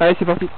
Allez, c'est parti.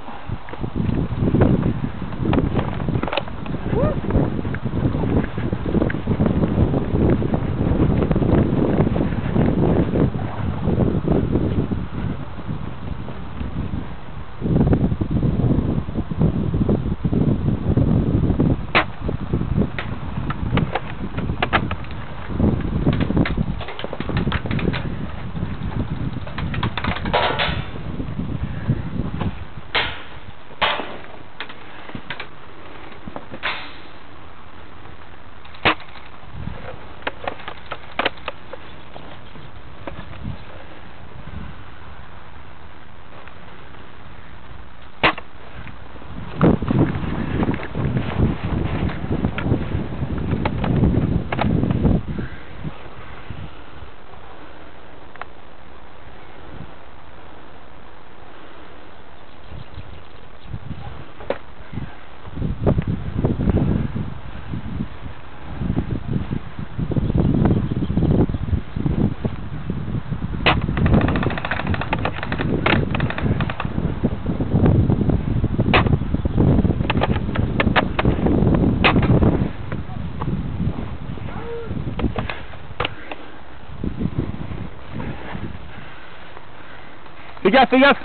Fais gaffe, fais gaffe.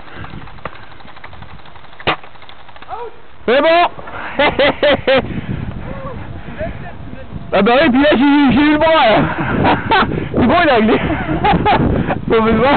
C'est bon. Ah bah oui, puis là j'ai eu le bras là. C'est bon, il a réglé. Pas besoin.